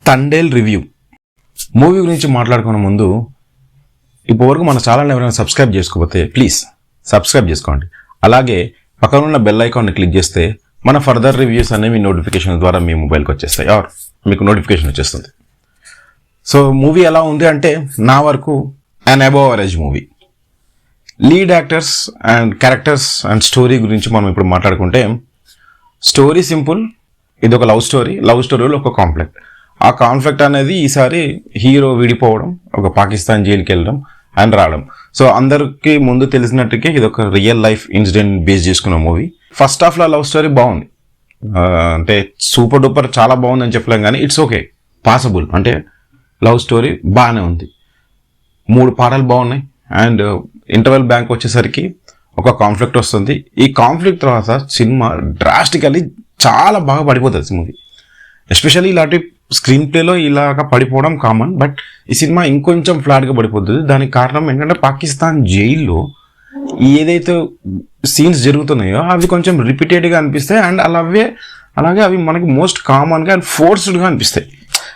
Thandel review movie గురించి మాట్లాడుకునే ముందు ఇప్పటివరకు మన ఛానల్ ఎవరైనా సబ్స్క్రైబ్ చేసుకోకపోతే ప్లీజ్ సబ్స్క్రైబ్ చేసుకోండి. అలాగే పక్కన ఉన్న బెల్ ఐకాన్ని క్లిక్ చేస్తే మన ఫర్దర్ రివ్యూస్ అనేవి నోటిఫికేషన్ ద్వారా మీ మొబైల్కి వచ్చేస్తాయి ఆర్ మీకు నోటిఫికేషన్ వచ్చేస్తుంది. సో మూవీ ఎలా ఉంది అంటే నా వరకు an above average movie. Lead actors and characters and story గురించి మనం ఇప్పుడు మాట్లాడుకుంటే స్టోరీ సింపుల్. ఇది ఒక లవ్ స్టోరీలో ఒక కాన్ఫ్లిక్ట్. ఆ కాన్ఫ్లిక్ట్ అనేది ఈసారి హీరో విడిపోవడం, ఒక పాకిస్తాన్ జైలుకి వెళ్ళడం అండ్ రావడం. సో అందరికీ ముందు తెలిసినట్టుగా ఇది ఒక రియల్ లైఫ్ ఇన్సిడెంట్ బేస్ చేసుకున్న మూవీ. ఫస్ట్ హాఫ్లో లవ్ స్టోరీ బాగుంది, అంటే సూపర్ డూపర్ చాలా బాగుంది అని చెప్పలేం, కానీ ఇట్స్ ఓకే, పాసిబుల్. అంటే లవ్ స్టోరీ బాగానే ఉంది. 3 పాటలు బాగున్నాయి అండ్ ఇంటర్వెల్ బ్యాంక్ వచ్చేసరికి ఒక కాన్ఫ్లిక్ట్ వస్తుంది. ఈ కాన్ఫ్లిక్ట్ తర్వాత సినిమా డ్రాస్టికల్లీ చాలా బాగా పడిపోతుంది మూవీ. ఎస్పెషల్లీ ఇలాంటి స్క్రీన్ ప్లేలో ఇలాగా పడిపోవడం కామన్, బట్ ఈ సినిమా ఇంకొంచెం ఫ్లాట్గా పడిపోతుంది. దానికి కారణం ఏంటంటే పాకిస్తాన్ జైల్లో ఏదైతే సీన్స్ జరుగుతున్నాయో అవి కొంచెం రిపీటెడ్గా అనిపిస్తాయి అండ్ అలాగే అవి మనకి మోస్ట్ కామన్గా అండ్ ఫోర్స్డ్గా అనిపిస్తాయి.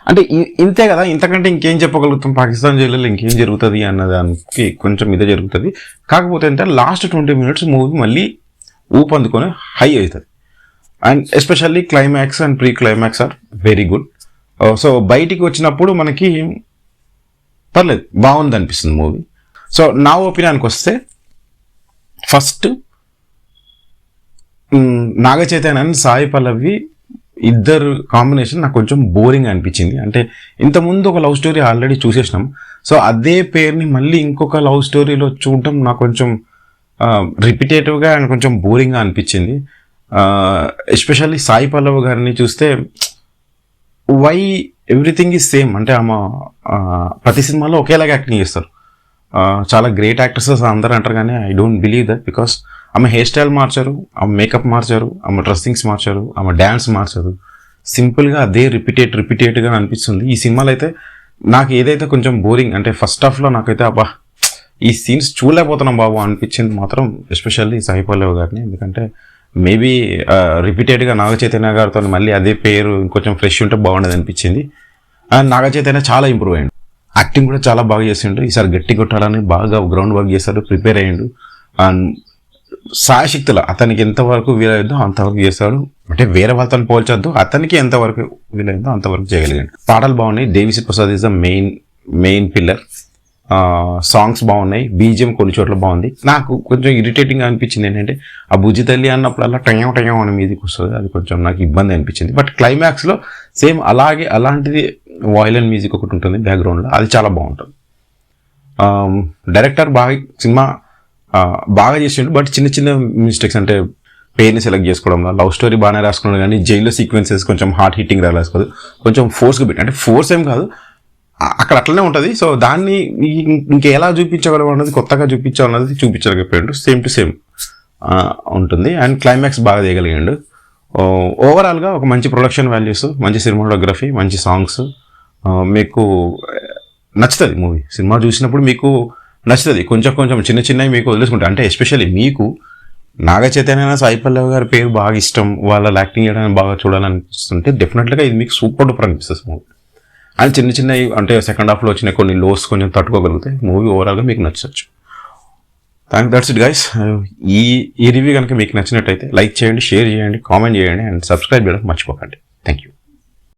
అంటే ఇంతే కదా, ఇంతకంటే ఇంకేం చెప్పగలుగుతాం, పాకిస్తాన్ జైల్లో ఇంకేం జరుగుతుంది అన్నదానికి కొంచెం ఇదే జరుగుతుంది. కాకపోతే అంటే లాస్ట్ 20 minutes మూవీ మళ్ళీ ఊపందుకొని హై అవుతుంది and especially climax and pre climax are very good. So బయటికి వచ్చినప్పుడు మనకి పర్లేదు, బాగుంది అనిపిస్తుంది మూవీ. సో నా ఒపీనియన్కి వస్తే ఫస్ట్ నాగ చైతన్య అండ్ సాయి పల్లవి ఇద్దరు కాంబినేషన్ నాకు కొంచెం బోరింగ్ అనిపించింది. అంటే ఇంతకుముందు ఒక లవ్ స్టోరీ ఆల్రెడీ చూసేసినాం, సో అదే పేరుని మళ్ళీ ఇంకొక లవ్ స్టోరీలో చూడటం నాకు కొంచెం రిపిటేటివ్గా అండ్ కొంచెం బోరింగ్గా అనిపించింది. ఎస్పెషల్లీ సాయి పల్లవి గారిని చూస్తే వై ఎవ్రీథింగ్ ఈజ్ సేమ్, అంటే ఆమె ప్రతి సినిమాలో ఒకేలాగా యాక్టింగ్ చేస్తారు. చాలా గ్రేట్ యాక్టర్సెస్ అందరూ అంటారు, కానీ I don't believe that. Because ఆమె హెయిర్ స్టైల్ మార్చారు, ఆమె మేకప్ మార్చారు, ఆమె డ్రెస్సింగ్స్ మార్చారు, ఆమె డ్యాన్స్ మార్చారు. సింపుల్గా అదే రిపీటెడ్గా అనిపిస్తుంది. ఈ సినిమాలో అయితే నాకు ఏదైతే కొంచెం బోరింగ్, అంటే ఫస్ట్ హాఫ్లో నాకైతే అబ్బా ఈ సీన్స్ చూడలేకపోతున్నాం బాబు అనిపించింది మాత్రం ఎస్పెషల్లీ సాయి పల్లవి గారిని. ఎందుకంటే మేబీ రిపీటెడ్గా నాగ చైతన్య గారితో మళ్ళీ అదే పేరు ఇంకొంచెం ఫ్రెష్ ఉంటే బాగుండేది అనిపించింది. అండ్ నాగ చైతన్య చాలా ఇంప్రూవ్ అయ్యిండు, యాక్టింగ్ కూడా చాలా బాగా చేసిండు. ఈసారి గట్టి కొట్టాలని బాగా గ్రౌండ్ వర్క్ చేశాడు, ప్రిపేర్ అయ్యిండు. అండ్ సాయశక్తుల అతనికి ఎంతవరకు వీలైందో అంతవరకు చేశాడు. అంటే వేరే వాళ్ళతో పోల్చొద్దు, అతనికి ఎంతవరకు వీలైందో అంతవరకు చేయగలిగాడు. పాటలు బాగున్నాయి, Devi Sri Prasad is the main pillar. Songs బాగున్నాయి, బీజిఎం కొన్ని చోట్ల బాగుంది. నాకు కొంచెం ఇరిటేటింగ్ అనిపించింది ఏంటంటే ఆ బుజ్జి తల్లి అన్నప్పుడల్లా టయం అని మీదకి వస్తుంది, అది కొంచెం నాకు ఇబ్బంది అనిపించింది. బట్ క్లైమాక్స్లో సేమ్ అలాంటిది వాయిలెంట్ మ్యూజిక్ ఒకటి ఉంటుంది బ్యాక్గ్రౌండ్లో, అది చాలా బాగుంటుంది. డైరెక్టర్ సినిమా బాగా చేసిండు, బట్ చిన్న మిస్టేక్స్, అంటే పేరుని సెలెక్ట్ చేసుకోవడంలో లవ్ స్టోరీ బాగానే రాసుకున్నాడు, కానీ జైల్లో సీక్వెన్సెస్ కొంచెం హార్ట్ హిట్టింగ్ రాసుకోదు, కొంచెం ఫోర్స్గా పెట్టి, అంటే ఫోర్స్ ఏం కాదు, అక్కడ అట్లనే ఉంటుంది. సో దాన్ని ఇంకెలా చూపించగలం అన్నది, కొత్తగా చూపించాలన్నది చూపించలేకపోయాడు, సేమ్ టు సేమ్ ఉంటుంది. అండ్ క్లైమాక్స్ బాగా చేయగలిగాడు. ఓవరాల్గా ఒక మంచి ప్రొడక్షన్ వాల్యూస్, మంచి సినిమాటోగ్రఫీ, మంచి సాంగ్స్, మీకు నచ్చుతుంది మూవీ. సినిమా చూసినప్పుడు మీకు నచ్చుతుంది. కొంచెం చిన్నవి మీకు వదిలేసుకుంటారు. అంటే ఎస్పెషల్లీ మీకు నాగ చైతన్య సాయి పల్లవి గారి పేరు బాగా ఇష్టం, వాళ్ళ యాక్టింగ్ చేయడానికి బాగా చూడాలనిపిస్తుంటే డెఫినెట్గా ఇది మీకు సూపర్ డూపర్ అనిపిస్తుంది మూవీ. అండ్ చిన్నవి అంటే సెకండ్ హాఫ్లో వచ్చిన కొన్ని లోస్ కొంచెం తట్టుకోగలిగితే మూవీ ఓవరాల్గా మీకు నచ్చచ్చు. That's it guys. ఈ రివ్యూ కనుక మీకు నచ్చినట్టయితే లైక్ చేయండి, షేర్ చేయండి, కామెంట్ చేయండి అండ్ సబ్స్క్రైబ్ చేయడం మర్చిపోకండి. Thank you.